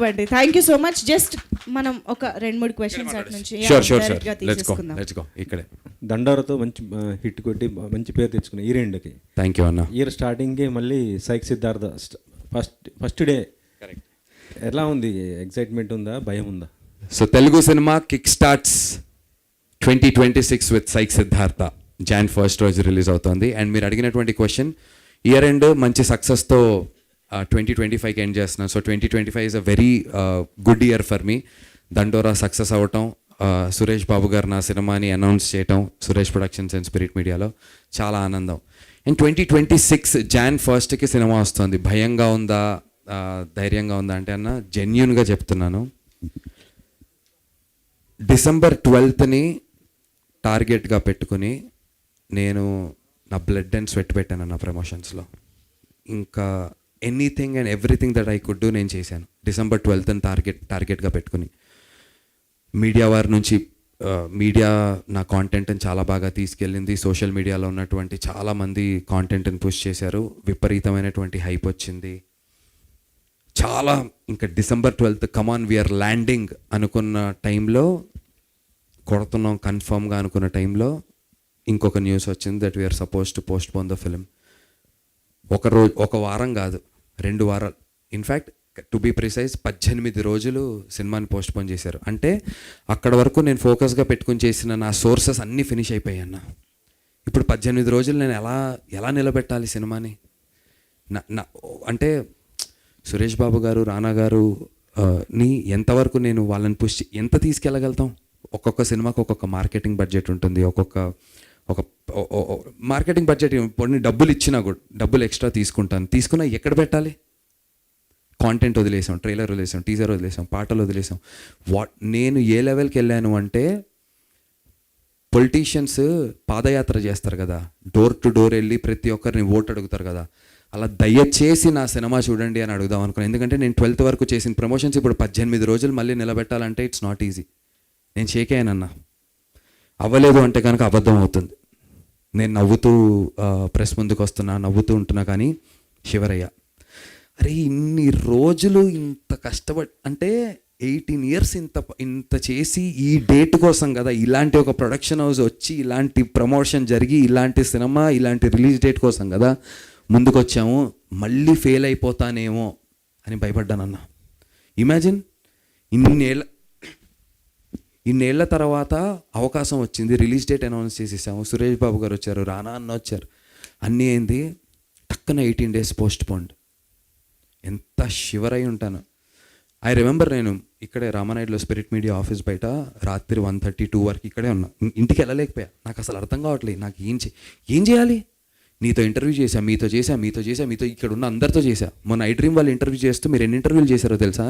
అండి. Thank you so much. Just మనం ఒక 2-3 క్వశ్చన్స్ అటు నుంచి షూర్ direct గా తీసేసుకుందాం. లెట్స్ గో ఇక్కడే. దండోరతో మంచి హిట్ కొట్టి మంచి పేరు తెచ్చుకున్నాయి ఈ రెండుకి. థ్యాంక్ యూ అన్న. ఇయర్ స్టార్టింగ్కి మళ్ళీ సైక్ సిద్ధార్థ ఫస్ట్ డే ఎలా ఉంది? ఎక్సైట్మెంట్ ఉందా, భయం ఉందా? So Telugu cinema kick starts 2026 with psych Siddhartha. Jan 1st రోజు రిలీజ్ అవుతుంది. అండ్ మీరు అడిగినటువంటి క్వశ్చన్, ఇయర్ ఎండ్ మంచి సక్సెస్తో 2025కి ఎండ్ చేస్తున్నాను. So 2025 is a very good year for me. దండోరా సక్సెస్ అవ్వటం, సురేష్ బాబు గారు నా సినిమాని అనౌన్స్ చేయటం సురేష్ ప్రొడక్షన్స్ అండ్ స్పిరిట్ మీడియాలో చాలా ఆనందం. అండ్ 2026 Jan 1st సినిమా వస్తుంది. భయంగా ఉందా, ధైర్యంగా ఉందా అంటే అన్న జెన్యూన్గా చెప్తున్నాను, December 12th టార్గెట్గా పెట్టుకుని నేను నా బ్లడ్ అండ్ స్వెట్ పెట్టాను నా ప్రమోషన్స్లో. ఇంకా anything and everything that I could do నేను చేశాను. December 12th టార్గెట్గా పెట్టుకుని మీడియా వారి నుంచి మీడియా నా కాంటెంట్ని చాలా బాగా తీసుకెళ్ళింది. సోషల్ మీడియాలో ఉన్నటువంటి చాలామంది కాంటెంట్ని పుష్ చేశారు. విపరీతమైనటువంటి హైప్ వచ్చింది. చాలా ఇంకా December 12th కమాన్ వీఆర్ ల్యాండింగ్ అనుకున్న టైంలో, కొడుతున్నాం కన్ఫర్మ్గా అనుకున్న టైంలో ఇంకొక న్యూస్ వచ్చింది that we are supposed to postpone the film. ఒక వారం కాదు, 2 వారాలు, ఇన్ఫ్యాక్ట్ టు బీ ప్రిసైజ్ 18 రోజులు సినిమాని పోస్ట్ పోన్ చేశారు. అంటే అక్కడ వరకు నేను ఫోకస్గా పెట్టుకుని చేసిన నా సోర్సెస్ అన్నీ ఫినిష్ అయిపోయాయన్న. ఇప్పుడు 18 రోజులు నేను ఎలా నిలబెట్టాలి సినిమాని? అంటే సురేష్ బాబు గారు, రానా గారు ని ఎంతవరకు నేను వాళ్ళని పుష్ ఎంత తీసుకెళ్ళగలుగుతాం? ఒక్కొక్క సినిమాకి ఒక్కొక్క మార్కెటింగ్ బడ్జెట్ ఉంటుంది. ఒక మార్కెటింగ్ బడ్జెట్ డబ్బులు ఇచ్చినా కూడా డబ్బులు ఎక్స్ట్రా తీసుకున్నా ఎక్కడ పెట్టాలి? కాంటెంట్ వదిలేసాం, ట్రైలర్ వదిలేసాం, టీజర్ వదిలేసాం, పాటలు వదిలేసాం. నేను ఏ లెవెల్కి వెళ్ళాను అంటే, పొలిటీషియన్స్ పాదయాత్ర చేస్తారు కదా, డోర్ టు డోర్ వెళ్ళి ప్రతి ఒక్కరిని ఓటు అడుగుతారు కదా, అలా దయచేసి నా సినిమా చూడండి అని అడుగుదాం అనుకున్నాను. ఎందుకంటే నేను 12th వరకు చేసిన ప్రమోషన్స్ ఇప్పుడు 18 రోజులు మళ్ళీ నిలబెట్టాలంటే ఇట్స్ నాట్ ఈజీ. నేను షేక్ అయ్యానన్నా. అవ్వలేదు అంటే కనుక అబద్ధం అవుతుంది. నేను నవ్వుతూ ప్రెస్ ముందుకు వస్తున్నా, నవ్వుతూ ఉంటున్నా, కానీ శివరయ్య అరే ఇన్ని రోజులు ఇంత కష్టపడి, అంటే 18 years ఇంత చేసి ఈ డేట్ కోసం కదా, ఇలాంటి ఒక ప్రొడక్షన్ హౌస్ వచ్చి ఇలాంటి ప్రమోషన్ జరిగి ఇలాంటి సినిమా ఇలాంటి రిలీజ్ డేట్ కోసం కదా ముందుకు వచ్చాము. మళ్ళీ ఫెయిల్ అయిపోతానేమో అని భయపడ్డానన్న. ఇమాజిన్ ఇన్నేళ్ల తర్వాత అవకాశం వచ్చింది, రిలీజ్ డేట్ అనౌన్స్ చేసేసాము, సురేష్ బాబు గారు వచ్చారు, రానా అన్న వచ్చారు, అన్నీ అయింది. టక్కున 18 days పోస్ట్ పోన్డ్. ఎంత షివర్ అయి ఉంటాను. ఐ రిమెంబర్ నేను ఇక్కడే రామానాయుడులో స్పిరిట్ మీడియా ఆఫీస్ బయట రాత్రి 1:30-2 వరకు ఇక్కడే ఉన్నా. ఇంటికి వెళ్ళలేకపోయా. నాకు అసలు అర్థం కావట్లేదు నాకు ఏం చేయాలి. నీతో ఇంటర్వ్యూ చేశా, మీతో ఇక్కడ ఉన్న అందరితో చేశా. మొన్న ఐ డ్రీమ్ వాళ్ళు ఇంటర్వ్యూ చేస్తూ మీరు ఎన్ని ఇంటర్వ్యూలు చేశారో తెలుసా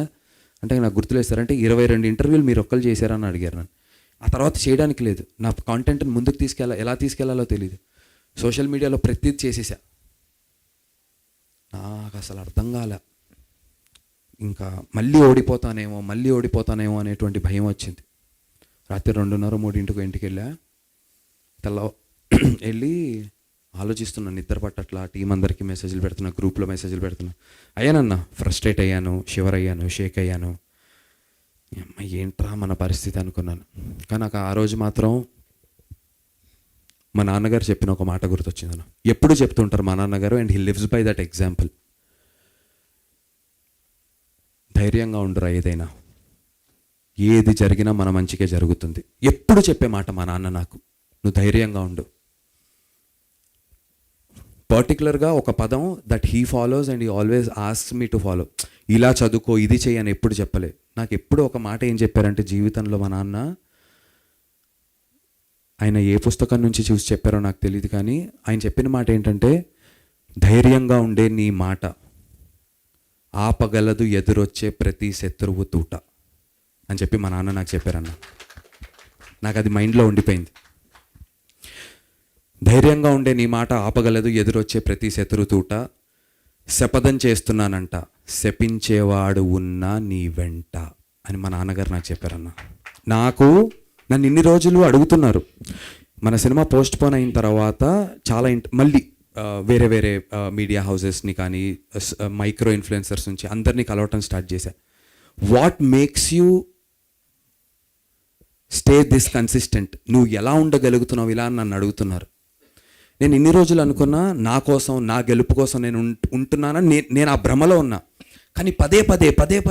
అంటే నాకు గుర్తులేస్తారంటే 22 ఇంటర్వ్యూలు మీరు ఒక్కరు చేశారని అడిగారు నన్ను. ఆ తర్వాత చేయడానికి లేదు. నా కాంటెంట్ని ముందుకు ఎలా తీసుకెళ్లాలో తెలియదు. సోషల్ మీడియాలో ప్రతిదీ చేసేసా. నాకు అసలు అర్థం కాలే. ఇంకా మళ్ళీ ఓడిపోతానేమో అనేటువంటి భయం వచ్చింది. రాత్రి 2:30-3 ఇంటికి వెళ్ళా. వెళ్ళి ఆలోచిస్తున్నాను, నిద్ర పట్టట్లా, టీం అందరికీ మెసేజ్లు పెడుతున్నా, గ్రూప్లో మెసేజ్లు పెడుతున్నా. అయ్యానన్నా, ఫ్రస్ట్రేట్ అయ్యాను, షివర్ అయ్యాను, షేక్ అయ్యాను. ఏంట్రా మన పరిస్థితి అనుకున్నాను. కానీ నాకు ఆ రోజు మాత్రం మా నాన్నగారు చెప్పిన ఒక మాట గుర్తొచ్చింది అన్న. ఎప్పుడు చెప్తుంటారు మా నాన్నగారు, and he lives by that example. ధైర్యంగా ఉండురా, ఏది జరిగినా మన మంచికే జరుగుతుంది. ఎప్పుడు చెప్పే మాట మా నాన్న నాకు, నువ్వు ధైర్యంగా ఉండు. పర్టికులర్గా ఒక పదం that he follows and he always asks me to follow. ఇలా చదువుకో, ఇది చెయ్యి అని ఎప్పుడు చెప్పలే. నాకు ఎప్పుడు ఒక మాట ఏం చెప్పారంటే జీవితంలో మా నాన్న, ఆయన ఏ పుస్తకం నుంచి చూసి చెప్పారో నాకు తెలియదు, కానీ ఆయన చెప్పిన మాట ఏంటంటే, ధైర్యంగా ఉండే నీ మాట ఆపగలదు ఎదురొచ్చే ప్రతి శత్రువు తూట అని చెప్పి మా నాన్న నాకు చెప్పారన్న. నాకు అది మైండ్లో ఉండిపోయింది. ధైర్యంగా ఉండే నీ మాట ఆపగలదు ఎదురొచ్చే ప్రతి శత్రు తూట, శపథం చేస్తున్నానంట శపించేవాడు ఉన్నా నీ వెంట అని మా నాన్నగారు నాకు చెప్పారన్న. నన్ను ఇన్ని రోజులు అడుగుతున్నారు. మన సినిమా పోస్ట్ పోన్ అయిన తర్వాత చాలా మళ్ళీ వేరే మీడియా హౌసెస్ని కానీ మైక్రో ఇన్ఫ్లుయెన్సర్స్ నుంచి అందరినీ కలవటం స్టార్ట్ చేశా. What makes you stay this consistent? నువ్వు ఎలా ఉండగలుగుతున్నావు ఇలా అని నన్ను అడుగుతున్నారు. నేను ఇన్ని రోజులు అనుకున్నా నా కోసం, నా గెలుపు కోసం నేను ఉంటున్నానని నేను ఆ భ్రమలో ఉన్నా. కానీ పదే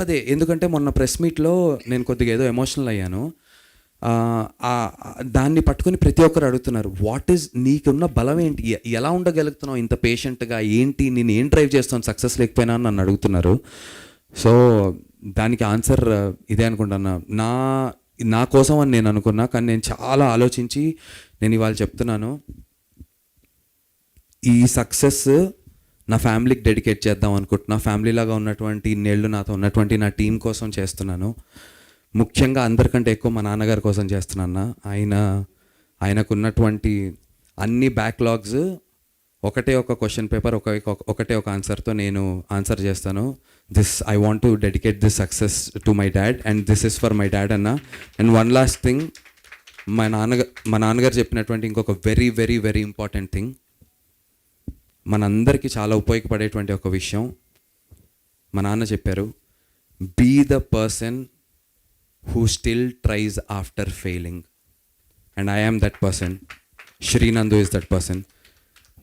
పదే ఎందుకంటే మొన్న ప్రెస్ మీట్లో నేను కొద్దిగా ఏదో ఎమోషనల్ అయ్యాను. దాన్ని పట్టుకొని ప్రతి ఒక్కరు అడుగుతున్నారు, వాట్ ఈజ్ నీకున్న బలం ఏంటి, ఎలా ఉండగలుగుతున్నావు ఇంత పేషెంట్గా, ఏంటి నేను ఏం డ్రైవ్ చేస్తాను సక్సెస్ లేకపోయినా అని నన్ను అడుగుతున్నారు. సో దానికి ఆన్సర్ ఇదే అనుకుంటున్నా. నా కోసం అని నేను అనుకున్నా, కానీ నేను చాలా ఆలోచించి నేను ఇవాళ చెప్తున్నాను, ఈ సక్సెస్ నా ఫ్యామిలీకి డెడికేట్ చేద్దాం అనుకుంటున్నా. ఫ్యామిలీలాగా ఉన్నటువంటి ఇన్నేళ్ళు నాతో ఉన్నటువంటి నా టీం కోసం చేస్తున్నాను. ముఖ్యంగా అందరికంటే ఎక్కువ మా నాన్నగారి కోసం చేస్తున్నాను. ఆయనకు ఉన్నటువంటి అన్ని బ్యాక్లాగ్స్ ఒకటే ఒక క్వశ్చన్ పేపర్, ఒకటే ఒక ఆన్సర్తో నేను ఆన్సర్ చేస్తాను. I want to dedicate this success to my dad and this is for my dad అన్న. అండ్ వన్ లాస్ట్ థింగ్, మా నాన్నగారు చెప్పినటువంటి ఇంకొక very very very important thing, మనందరికీ చాలా ఉపయోగపడేటువంటి ఒక విషయం. మా నాన్న చెప్పారు, be the person who still tries after failing, and I am that person. Shrinandu is that person.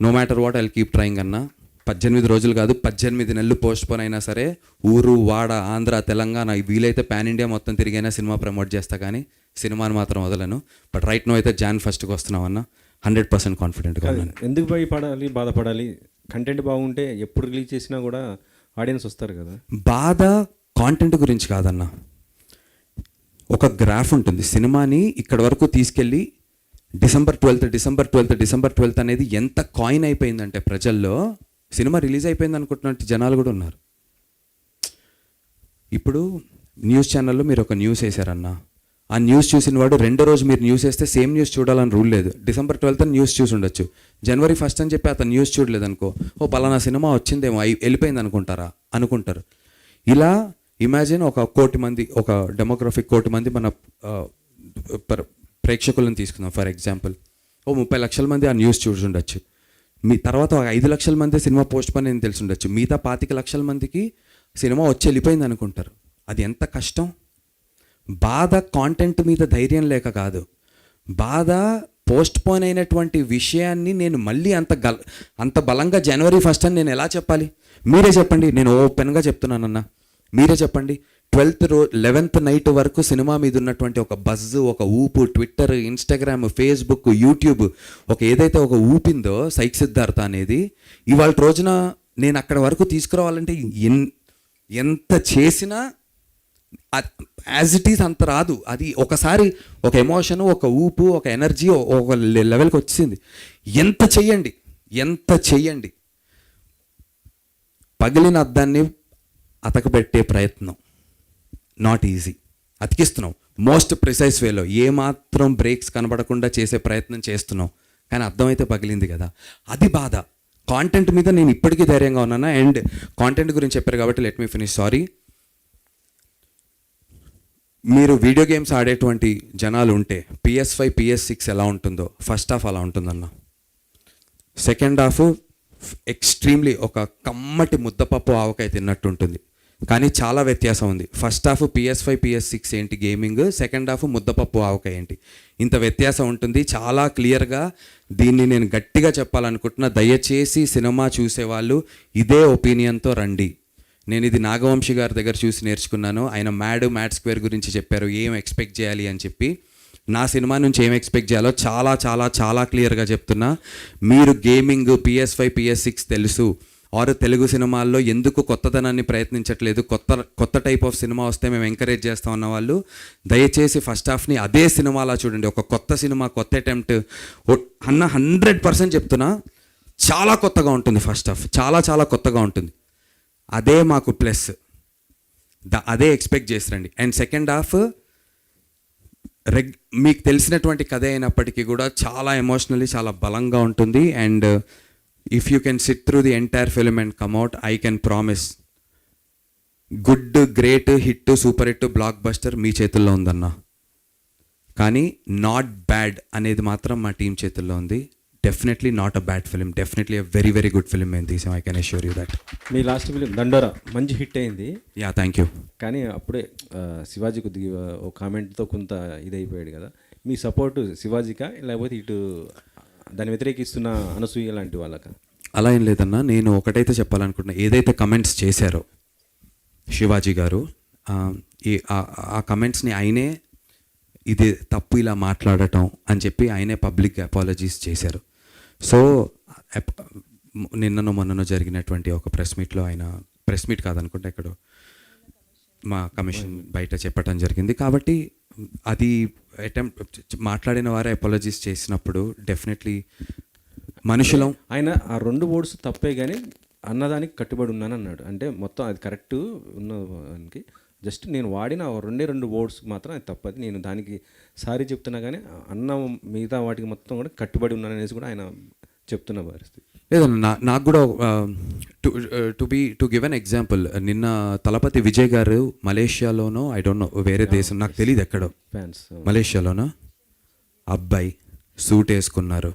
No matter what, I'll keep trying అన్న. 18 రోజులు కాదు, 18 నెలలు పోస్ట్ పోన్ అయినా సరే, ఊరు వాడ ఆంధ్ర తెలంగాణ వీలైతే పాన్ ఇండియా మొత్తం తిరిగైనా సినిమా ప్రమోట్ చేస్తా, కానీ సినిమాని మాత్రం వదలను. బట్ రైట్ నో అయితే Jan 1st వస్తున్నామన్న. 100% కాన్ఫిడెంట్గా ఉన్నాను. ఎందుకు భయపడాలి, బాధపడాలి? కంటెంట్ బాగుంటే ఎప్పుడు రిలీజ్ చేసినా కూడా ఆడియన్స్ వస్తారు కదా. బాధ కాంటెంట్ గురించి కాదన్న. ఒక గ్రాఫ్ ఉంటుంది, సినిమాని ఇక్కడ వరకు తీసుకెళ్ళి డిసెంబర్ 12th అనేది ఎంత కాయిన్ అయిపోయిందంటే ప్రజల్లో, సినిమా రిలీజ్ అయిపోయింది అనుకుంటున్నట్టు జనాలు కూడా ఉన్నారు. ఇప్పుడు న్యూస్ ఛానల్లో మీరు ఒక న్యూస్ వేసారన్న, ఆ న్యూస్ చూసిన వాడు రెండో రోజు మీరు న్యూస్ వేస్తే సేమ్ న్యూస్ చూడాలని రూల్ లేదు. December 12th న్యూస్ చూసి ఉండొచ్చు, January 1st అని చెప్పి అతను న్యూస్ చూడలేదు అనుకో, ఓ పలానా సినిమా వచ్చిందేమో వెళ్ళిపోయింది అనుకుంటారు. ఇలా ఇమాజిన్ ఒక 1 కోటి మంది, ఒక డెమోగ్రఫిక్ 1 కోటి మంది మన ప్రేక్షకులను తీసుకుందాం ఫర్ ఎగ్జాంపుల్. ఓ 30 లక్షల మంది ఆ న్యూస్ చూసి ఉండొచ్చు. మీ తర్వాత ఒక 5 లక్షల మంది సినిమా పోస్ట్ పోన్ అని తెలిసి ఉండొచ్చు. మిగతా 25 లక్షల మందికి సినిమా వచ్చి వెళ్ళిపోయింది అనుకుంటారు. అది ఎంత కష్టం. బాధ కాంటెంట్ మీద ధైర్యం లేక కాదు, బాధ పోస్ట్ పోన్ అయినటువంటి విషయాన్ని నేను మళ్ళీ అంత బలంగా January 1st అని నేను ఎలా చెప్పాలి? మీరే చెప్పండి. నేను ఓపెన్గా చెప్తున్నానన్నా, మీరే చెప్పండి. 11th నైట్ వరకు సినిమా మీద ఉన్నటువంటి ఒక బజ్, ఒక ఊపు, ట్విట్టర్, ఇన్స్టాగ్రామ్, ఫేస్బుక్, యూట్యూబ్, ఏదైతే ఒక ఊపిందో సైక్ సిద్ధార్థ అనేది, ఇవాళ రోజున నేను అక్కడ వరకు తీసుకురావాలంటే ఎంత చేసినా యాజ్ ఇట్ ఈస్ అంత రాదు. అది ఒకసారి ఒక ఎమోషను, ఒక ఊపు, ఒక ఎనర్జీ ఒక లెవెల్కి వచ్చింది. ఎంత చెయ్యండి, పగిలిన అద్దాన్ని అతకబెట్టే ప్రయత్నం నాట్ ఈజీ. అతికిస్తున్నాం మోస్ట్ ప్రిసైజ్ వేలో, ఏమాత్రం బ్రేక్స్ కనబడకుండా చేసే ప్రయత్నం చేస్తున్నాం, కానీ అర్థమైతే పగిలింది కదా, అది బాధ. కాంటెంట్ మీద నేను ఇప్పటికీ ధైర్యంగా ఉన్నాను. అండ్ కాంటెంట్ గురించి చెప్పారు కాబట్టి లెట్ మీ ఫినిష్. సారీ, మీరు వీడియో గేమ్స్ ఆడేటువంటి జనాలు ఉంటే PS5, PS6 ఎలా ఉంటుందో ఫస్ట్ హాఫ్ అలా ఉంటుందన్న. సెకండ్ హాఫ్ ఎక్స్ట్రీమ్లీ ఒక కమ్మటి ముద్దపప్పు ఆవకాయ తిన్నట్టు ఉంటుంది, కానీ చాలా వ్యత్యాసం ఉంది. ఫస్ట్ హాఫ్ PS5, PS6 ఏంటి గేమింగ్, సెకండ్ హాఫ్ ముద్దపప్పు ఆవకాయ ఏంటి, ఇంత వ్యత్యాసం ఉంటుంది. చాలా క్లియర్గా దీన్ని నేను గట్టిగా చెప్పాలనుకుంటున్నా. దయచేసి సినిమా చూసేవాళ్ళు ఇదే ఒపీనియన్తో రండి. నేను ఇది నాగవంశీ గారి దగ్గర చూసి నేర్చుకున్నాను. ఆయన మ్యాడ్ స్క్వేర్ గురించి చెప్పారు, ఏం ఎక్స్పెక్ట్ చేయాలి అని చెప్పి. నా సినిమా నుంచి ఏం ఎక్స్పెక్ట్ చేయాలో చాలా చాలా చాలా క్లియర్గా చెప్తున్నా. మీరు గేమింగ్, PS5, PS6 తెలుసు, ఆరు తెలుగు సినిమాల్లో ఎందుకు కొత్తదనాన్ని ప్రయత్నించట్లేదు, కొత్త టైప్ ఆఫ్ సినిమా వస్తే మేము ఎంకరేజ్ చేస్తాం అన్న వాళ్ళు దయచేసి ఫస్ట్ హాఫ్ని అదే సినిమాలా చూడండి. ఒక కొత్త సినిమా, కొత్త అటెంప్ట్ అన్న 100% చెప్తున్నా, చాలా కొత్తగా ఉంటుంది. ఫస్ట్ హాఫ్ చాలా చాలా కొత్తగా ఉంటుంది. అదే మాకు ప్లస్, అదే ఎక్స్పెక్ట్ చేసిరండి. అండ్ సెకండ్ హాఫ్ మీకు తెలిసినటువంటి కథ అయినప్పటికీ కూడా చాలా ఎమోషనల్లీ చాలా బలంగా ఉంటుంది. And if you can sit through the entire film and come out, I can promise good, great, hit, super hit, blockbuster మీ చేతుల్లో ఉందన్న. కానీ నాట్ బ్యాడ్ అనేది మాత్రం మా టీం చేతుల్లో ఉంది. Definitely not a bad film, definitely a very very good film మేము తీసాం. I can assure you that. మీ లాస్ట్ ఫిలిం దండోరా మంచి హిట్ అయింది. Yeah, thank you. కానీ అప్పుడే శివాజీ కొద్దిగా ఒక కామెంట్తో కొంత ఇదైపోయాడు కదా. మీ సపోర్టు శివాజీకా లేకపోతే ఇటు దాన్ని వ్యతిరేకిస్తున్న అనసూయ లాంటి వాళ్ళకా? అలా ఏం లేదన్నా, నేను ఒకటైతే చెప్పాలనుకుంటున్నా, ఏదైతే కమెంట్స్ చేశారో శివాజీ గారు, ఆ కమెంట్స్ని ఆయనే ఇది తప్పు ఇలా మాట్లాడటం అని చెప్పి ఆయనే పబ్లిక్ అపాలజీస్ చేశారు. సో నిన్ననో మొన్ననో జరిగినటువంటి ఒక ప్రెస్ మీట్లో ఆయన, ప్రెస్ మీట్ కాదనుకుంటే ఎక్కడో మా కమిషన్ బయట చెప్పడం జరిగింది. కాబట్టి అది అటెంప్ట్ మాట్లాడిన వారే అపాలజీస్ చేసినప్పుడు డెఫినెట్లీ మనుషులం. ఆయన ఆ 2 వర్డ్స్ తప్పే కానీ అన్నదానికి కట్టుబడి ఉన్నాను అన్నాడు. అంటే మొత్తం అది కరెక్ట్ ఉన్నదానికి జస్ట్ నేను వాడిన 2 వర్డ్స్ మాత్రం అది తప్పది, నేను దానికి సారీ చెప్తున్నా కానీ అన్న మిగతా వాటికి మొత్తం కూడా కట్టుబడి ఉన్నాను అనేసి కూడా ఆయన చెప్తున్న పరిస్థితి. లేదన్నా, నాకు కూడా టు గివ్ అన్ ఎగ్జాంపుల్, నిన్న తలపతి విజయ్ గారు మలేషియాలోనో, ఐ డోంట్ నో వేరే దేశం నాకు తెలియదు ఎక్కడో, ఫ్యాన్స్ మలేషియాలోనో అబ్బాయి సూట్ వేసుకున్నారు,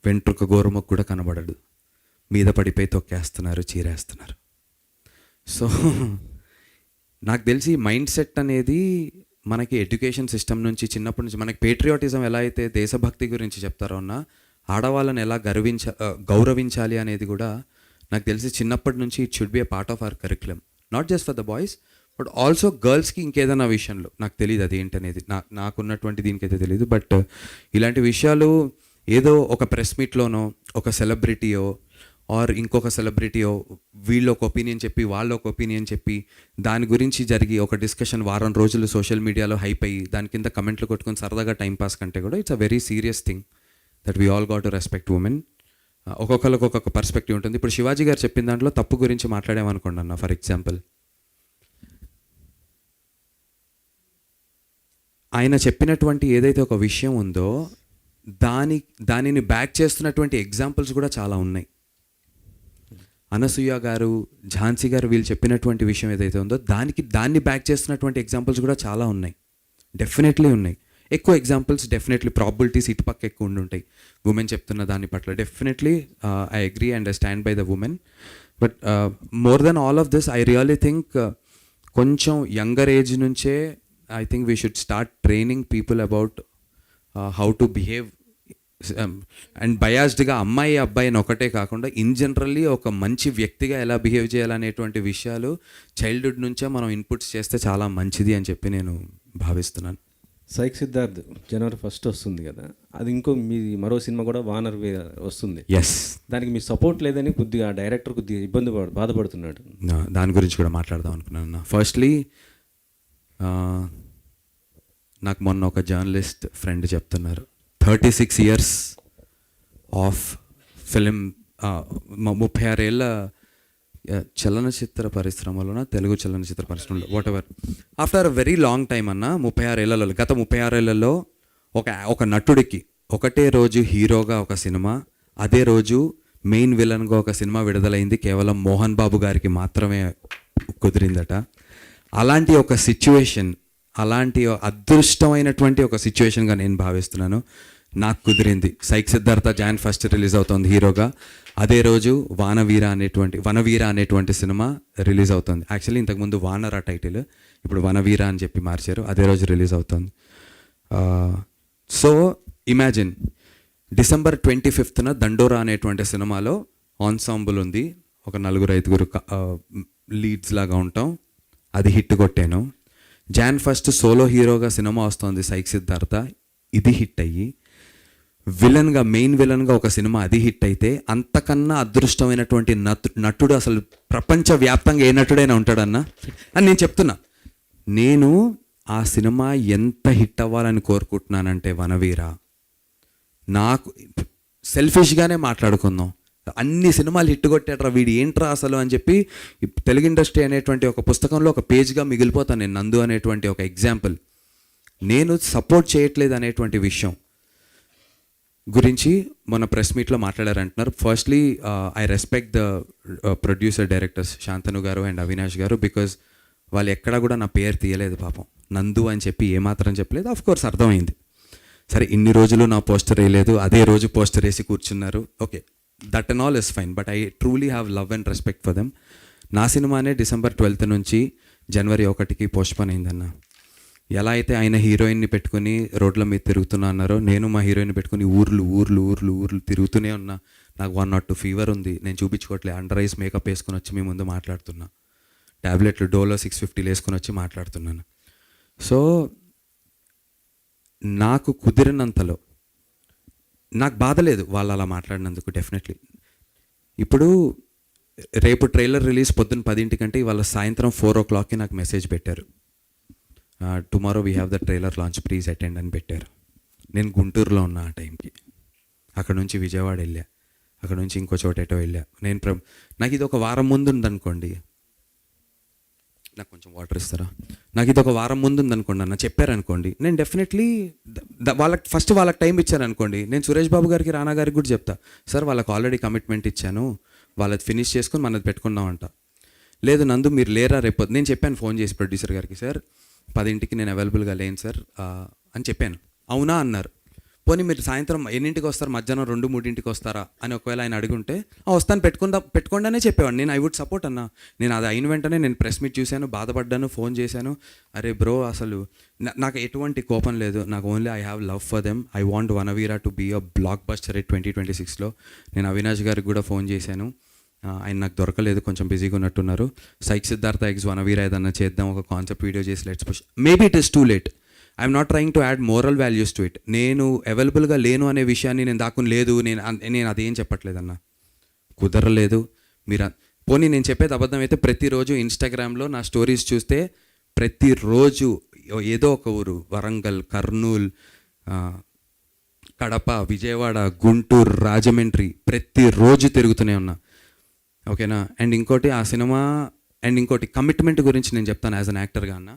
వెంట్రుక గోరుముకు కూడా కనబడడు, మీద పడిపోయి తొక్కేస్తున్నారు, చీరేస్తున్నారు. సో నాకు తెలిసి మైండ్ సెట్ అనేది మనకి ఎడ్యుకేషన్ సిస్టమ్ నుంచి చిన్నప్పటి నుంచి మనకి పేట్రియాటిజం ఎలా అయితే దేశభక్తి గురించి చెప్తారో అన్న, ఆడవాళ్ళని ఎలా గౌరవించాలి అనేది కూడా నాకు తెలిసి చిన్నప్పటి నుంచి it should be a part of our curriculum, not just for the boys but also గర్ల్స్కి. ఇంకేదైనా విషయంలో నాకు తెలియదు అది ఏంటనేది, నాకున్నటువంటి దీనికైతే తెలియదు. బట్ ఇలాంటి విషయాలు ఏదో ఒక ప్రెస్ మీట్లోనో ఒక సెలబ్రిటీయో ఆర్ ఇంకొక సెలబ్రిటీయో వీళ్ళు ఒక ఒపీనియన్ చెప్పి వాళ్ళు ఒక ఒపీనియన్ చెప్పి దాని గురించి జరిగి ఒక డిస్కషన్ వారం రోజులు సోషల్ మీడియాలో హైప్ అయ్యి దాని కింద కమెంట్లు కొట్టుకొని సరదాగా టైంపాస్ కంటే కూడా it's a very serious thing that we all got to respect women. ఒక్కొక్కరికి ఒక్కొక్క పర్స్పెక్టివ్ ఉంటుంది. ఇప్పుడు శివాజీ గారు చెప్పిన దాంట్లో తప్పు గురించి మాట్లాడామనుకోండి అన్న, ఫర్ ఎగ్జాంపుల్ ఆయన చెప్పినటువంటి ఏదైతే ఒక విషయం ఉందో దానిని బ్యాక్ చేస్తున్నటువంటి ఎగ్జాంపుల్స్ కూడా చాలా ఉన్నాయి. అనసూయ గారు, ఝాన్సీ గారు వీళ్ళు చెప్పినటువంటి విషయం ఏదైతే ఉందో దాన్ని బ్యాక్ చేస్తున్నటువంటి ఎగ్జాంపుల్స్ కూడా చాలా ఉన్నాయి, డెఫినెట్లీ ఉన్నాయి. ఎక్కువ ఎగ్జాంపుల్స్ డెఫినెట్లీ ప్రాబిలిటీస్ ఇటుపక్క ఎక్కువ ఉండుంటాయి ఉమెన్ చెప్తున్న దాని పట్ల. Definitely I agree and I stand by the women. But more than all of this I really think కొంచెం యంగర్ ఏజ్ నుంచే I think we should start training people about how to behave and బయాస్డ్గా అమ్మాయి అబ్బాయిని ఒకటే కాకుండా in generally ఒక మంచి వ్యక్తిగా ఎలా బిహేవ్ చేయాలనేటువంటి విషయాలు చైల్డ్హుడ్ నుంచే మనం ఇన్పుట్స్ చేస్తే చాలా మంచిది అని చెప్పి నేను భావిస్తున్నాను. సైక్ సిద్ధార్థ్ January 1 వస్తుంది కదా, అది ఇంకో మీ మరో సినిమా కూడా వానర్ వస్తుంది. ఎస్, దానికి మీ సపోర్ట్ లేదని కొద్దిగా డైరెక్టర్ కొద్దిగా బాధపడుతున్నాడు. దాని గురించి కూడా మాట్లాడదాం అనుకున్నాను. ఫస్ట్లీ నాకు మొన్న ఒక జర్నలిస్ట్ ఫ్రెండ్ చెప్తున్నారు, 36 years ఆఫ్ ఫిలిం, 36 ఏళ్ళ చలనచిత్ర పరిశ్రమలోన, తెలుగు చలనచిత్ర పరిశ్రమలో what ever, after a very long time అన్న, 36 ఏళ్లలో, గత 36 ఏళ్లలో ఒక నటుడికి ఒకటే రోజు హీరోగా ఒక సినిమా, అదే రోజు మెయిన్ విలన్గా ఒక సినిమా విడుదలైంది కేవలం మోహన్ బాబు గారికి మాత్రమే కుదిరిందట. అలాంటి ఒక సిచ్యువేషన్, అలాంటి అదృష్టమైనటువంటి ఒక సిచ్యువేషన్గా నేను భావిస్తున్నాను. నాకు కుదిరింది. సైక్ సిద్ధార్థ Jan 1 రిలీజ్ అవుతుంది హీరోగా, అదే రోజు వనవీర అనేటువంటి సినిమా రిలీజ్ అవుతుంది. యాక్చువల్లీ ఇంతకుముందు వానర టైటిల్, ఇప్పుడు వనవీర అని చెప్పి మార్చారు. అదే రోజు రిలీజ్ అవుతుంది. సో ఇమాజిన్, December 25th దండోరా అనేటువంటి సినిమాలో ఆన్సాంబుల్ ఉంది, ఒక 4-5 లీడ్స్ లాగా ఉంటాం, అది హిట్ కొట్టాను. Jan 1 సోలో హీరోగా సినిమా వస్తుంది సైక్ సిద్ధార్థ, ఇది హిట్ అయ్యి మెయిన్ విలన్గా ఒక సినిమా అది హిట్ అయితే, అంతకన్నా అదృష్టమైనటువంటి నటుడు అసలు ప్రపంచవ్యాప్తంగా ఏ నటుడైనా ఉంటాడన్నా అని నేను చెప్తున్నా. నేను ఆ సినిమా ఎంత హిట్ అవ్వాలని కోరుకుంటున్నానంటే వనవీర, నాకు సెల్ఫిష్గానే మాట్లాడుకుందాం, అన్ని సినిమాలు హిట్ కొట్టాడ్రా వీడు ఏంట్రా అసలు అని చెప్పి తెలుగు ఇండస్ట్రీ అనేటువంటి ఒక పుస్తకంలో ఒక పేజ్గా మిగిలిపోతాను నేను. నందు అనేటువంటి ఒక ఎగ్జాంపుల్, నేను సపోర్ట్ చేయట్లేదు అనేటువంటి విషయం గురించి మొన్న ప్రెస్ మీట్లో మాట్లాడారంటున్నారు. Firstly I respect the producer directors Shantanu garu and Avinash గారు, బికాజ్ వాళ్ళు ఎక్కడా కూడా నా పేరు తీయలేదు పాపం. నందు అని చెప్పి ఏమాత్రం చెప్పలేదు. ఆఫ్ కోర్స్ అర్థమైంది. సరే ఇన్ని రోజులు నా పోస్టర్ వేయలేదు, అదే రోజు పోస్టర్ వేసి కూర్చున్నారు. Okay, that and all is fine, but I truly have love and respect for them. నా సినిమానే December 12th నుంచి January 1కి పోస్ట్పోన్ అయిందన్న. ఎలా అయితే ఆయన హీరోయిన్ని పెట్టుకుని రోడ్ల మీద తిరుగుతున్నా అన్నారో, నేను మా హీరోయిన్ పెట్టుకుని ఊర్లు తిరుగుతూనే ఉన్నా. నాకు 102 ఫీవర్ ఉంది, నేను చూపించుకోవట్లే. అండర్ ఐస్ మేకప్ వేసుకుని వచ్చి మీ ముందు మాట్లాడుతున్నా, ట్యాబ్లెట్లు డోలో 650 వేసుకుని వచ్చి మాట్లాడుతున్నాను. సో నాకు కుదిరినంతలో నాకు బాధ లేదు వాళ్ళు అలా మాట్లాడినందుకు. డెఫినెట్లీ ఇప్పుడు రేపు ట్రైలర్ రిలీజ్ పొద్దున్న 10 కంటే ఇవాళ సాయంత్రం 4 o'clockకి నాకు మెసేజ్ పెట్టారు, tomorrow we have the trailer launch, please attend అని పెట్టారు. నేను గుంటూరులో ఉన్నా ఆ టైంకి. అక్కడ నుంచి విజయవాడ వెళ్ళా, అక్కడ నుంచి ఇంకో చోట ఎటో వెళ్ళా. నాకు ఇది ఒక వారం ముందు ఉందనుకోండి, నాకు కొంచెం వాటర్ ఇస్తారా, నాకు ఇది ఒక వారం ముందు ఉందనుకోండి అన్న చెప్పారనుకోండి, నేను డెఫినెట్లీ వాళ్ళకి టైం ఇచ్చారనుకోండి, నేను సురేష్ బాబు గారికి రానా గారికి కూడా చెప్తా, సార్ వాళ్ళకి ఆల్రెడీ కమిట్మెంట్ ఇచ్చాను, వాళ్ళది ఫినిష్ చేసుకొని మనది పెట్టుకుందామంట. లేదు నందు మీరు లేరా రేపు, నేను చెప్పాను ఫోన్ చేసి ప్రొడ్యూసర్ గారికి, సార్ 10ంటికి నేను అవైలబుల్గా లేను సార్ అని చెప్పాను. అవునా అన్నారు. పోనీ మీరు సాయంత్రం ఎన్నింటికి వస్తారు, మధ్యాహ్నం 2-3ంటికి వస్తారా అని ఒకవేళ ఆయన అడుగుంటే వస్తాను పెట్టుకుండానే చెప్పేవాడు. నేను ఐ వుడ్ సపోర్ట్ అన్న. నేను అది అయిన వెంటనే నేను ప్రెస్ మీట్ చూశాను, బాధపడ్డాను, ఫోన్ చేశాను. అరే బ్రో అసలు నాకు ఎటువంటి కోపం లేదు, నాకు only I have love for them. I want Vanaveera to be a blockbuster 2026లో. నేను అవినాష్ గారికి కూడా ఫోన్ చేశాను, ఆయన నాకు దొరకలేదు, కొంచెం బిజీగా ఉన్నట్టున్నారు. సైక్ సిద్ధార్థ ఎక్స్ వనవీరా ఏదన్నా చేద్దాం, ఒక కాన్సెప్ట్ వీడియో చేసి let's push. Maybe it is too late. I'm not trying to add moral values to it. నేను అవైలబుల్గా లేను అనే విషయాన్ని నేను దాక్కుని లేదు, నేను అదేం చెప్పట్లేదన్నా, కుదరలేదు. మీరు పోనీ నేను చెప్పేది అబద్ధం అయితే ప్రతిరోజు ఇన్స్టాగ్రామ్లో నా స్టోరీస్ చూస్తే ప్రతిరోజు ఏదో ఒక ఊరు, వరంగల్, కర్నూలు, కడప, విజయవాడ, గుంటూరు, రాజమండ్రి ప్రతిరోజు తిరుగుతూనే ఉన్నా. ఓకేనా. అండ్ ఇంకోటి ఆ సినిమా అండ్ ఇంకోటి కమిట్మెంట్ గురించి నేను చెప్తాను యాజ్ అన్ యాక్టర్గా అన్న.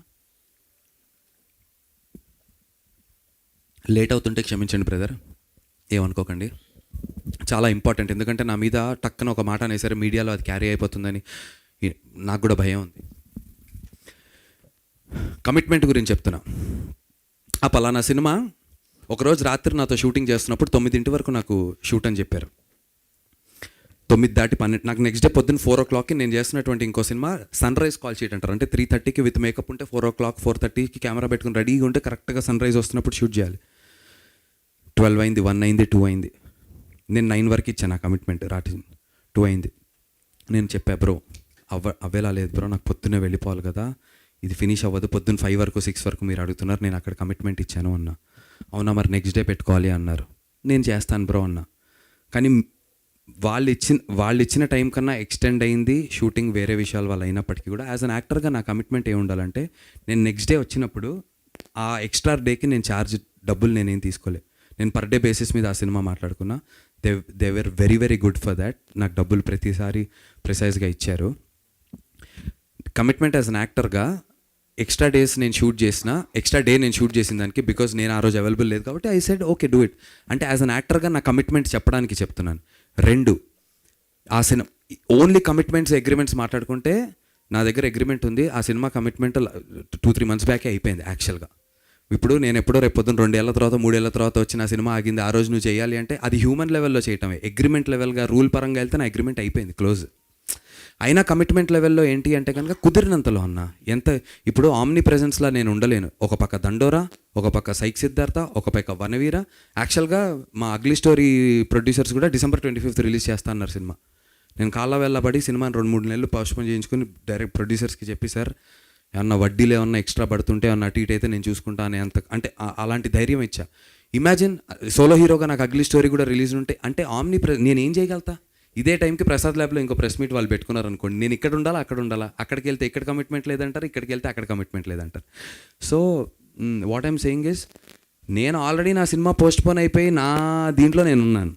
లేట్ అవుతుంటే క్షమించండి బ్రదర్, ఏమనుకోకండి, చాలా ఇంపార్టెంట్. ఎందుకంటే నా మీద టక్కన ఒక మాట అనేసరి మీడియాలో అది క్యారీ అయిపోతుందని నాకు కూడా భయం ఉంది. కమిట్మెంట్ గురించి చెప్తున్నా. ఆ పలానా సినిమా ఒకరోజు రాత్రి నాతో షూటింగ్ చేస్తున్నప్పుడు 9 వరకు నాకు షూట్ అని చెప్పారు. 9 దాటి 12 నాకు నెక్స్ట్ డే పొద్దున్న 4 o'clockకి నేను చేస్తున్నటువంటి ఇంకో సినిమా సన్ రైజ్ కాల్ షీట్ అంటారు. అంటే 3:30కి విత్ మేకప్ ఉంటే 4 o'clock 4:30కి కెమెరా పెట్టుకుని రెడీగా ఉంటే కరెక్ట్గా సన్ రైజ్ వస్తున్నప్పుడు షూట్ చేయాలి. 12 అయింది, 1 అయింది, 2 అయింది. నేను 9 వరకు ఇచ్చాను నా కమిట్మెంట్, రాత్రి 2 అయింది. నేను చెప్పా బ్రో అవ్వేలా లేదు బ్రో, నాకు పొద్దున్నే వెళ్ళిపోవాలి కదా, ఇది ఫినిష్ అవ్వదు, పొద్దున్న 5 వరకు 6 వరకు మీరు అడుగుతున్నారు, నేను అక్కడ కమిట్మెంట్ ఇచ్చాను అన్నా. అవునా మరి నెక్స్ట్ డే పెట్టుకోవాలి అన్నారు. నేను చేస్తాను బ్రో అన్నా. కానీ వాళ్ళు ఇచ్చిన టైం కన్నా ఎక్స్టెండ్ అయింది షూటింగ్, వేరే విషయాల వల్ల అయినప్పటికీ కూడా యాజ్ అన్ యాక్టర్గా నా కమిట్మెంట్ ఏమి ఉండాలంటే, నేను నెక్స్ట్ డే వచ్చినప్పుడు ఆ ఎక్స్ట్రా డేకి నేను డబ్బులు నేనేం తీసుకోలే. నేను పర్ డే బేసిస్ మీద ఆ సినిమా మాట్లాడుకున్నా. They were very very good for that. నాకు డబ్బులు ప్రతిసారి ప్రిసైజ్గా ఇచ్చారు. కమిట్మెంట్ యాజ్ అన్ యాక్టర్గా ఎక్స్ట్రా డే నేను షూట్ చేసిన దానికి బికాజ్ నేను ఆ రోజు అవైలబుల్ లేదు కాబట్టి I said okay do it. అంటే యాజ్ అన్ యాక్టర్గా నా కమిట్మెంట్ చెప్పడానికి చెప్తున్నాను. 2 ఆ సినిమా ఓన్లీ కమిట్మెంట్స్ అగ్రిమెంట్స్ మాట్లాడుకుంటే నా దగ్గర అగ్రిమెంట్ ఉంది. ఆ సినిమా కమిట్మెంట్ 2-3 months బ్యాకే అయిపోయింది యాక్చువల్గా. ఇప్పుడు నేను ఎప్పుడో రేపు పొద్దున్న 2 ఏళ్ల తర్వాత 3 ఏళ్ల తర్వాత వచ్చి నా సినిమా ఆగింది, ఆ రోజు నువ్వు చేయాలి అంటే అది హ్యూమన్ లెవెల్లో చేయటమే. అగ్రిమెంట్ లెవెల్గా రూల్ పరంగా వెళ్తే నా అగ్రిమెంట్ అయిపోయింది, క్లోజ్. అయినా కమిట్మెంట్ లెవెల్లో ఏంటి అంటే కనుక కుదిరినంతలో అన్న. ఎంత ఇప్పుడు ఆమ్ని ప్రెజెన్స్లో నేను ఉండలేను. ఒక పక్క దండోరా, ఒక పక్క సైక్ సిద్ధార్థ, ఒక పక్క వనవీర. యాక్చువల్గా మా అగ్లీ స్టోరీ ప్రొడ్యూసర్స్ కూడా December 25th రిలీజ్ చేస్తా అన్నారు సినిమా. నేను కాళ్ళ వెళ్ళబడి సినిమాని 2-3 నెలలు పోస్ట్పోన్ చేయించుకుని డైరెక్ట్ ప్రొడ్యూసర్స్కి చెప్పి, సార్ ఏమన్నా వడ్డీలు ఏమన్నా ఎక్స్ట్రా పడుతుంటే ఏమన్నా అటు ఇటు అయితే నేను చూసుకుంటా అనే అంటే అలాంటి ధైర్యం ఇచ్చా. ఇమాజిన్ సోలో హీరోగా నాకు అగ్లీ స్టోరీ కూడా రిలీజ్ ఉంటే అంటే ఆమ్ని నేను ఏం చేయగలుగుతా. ఇదే టైంకి ప్రసాద్ ల్యాబ్లో ఇంకో ప్రెస్ మీట్ వాళ్ళు పెట్టుకున్నారు అనుకోండి, నేను ఇక్కడ ఉండాలా అక్కడ ఉండాలా, అక్కడికి వెళ్తే ఇక్కడ కమిట్మెంట్ లేదంటారు, ఇక్కడికి వెళ్తే అక్కడ కమిట్మెంట్ లేదంటారు. So what I'm saying is, నేను ఆల్రెడీ నా సినిమా పోస్ట్పోన్ అయిపోయి నా దీంట్లో నేను ఉన్నాను.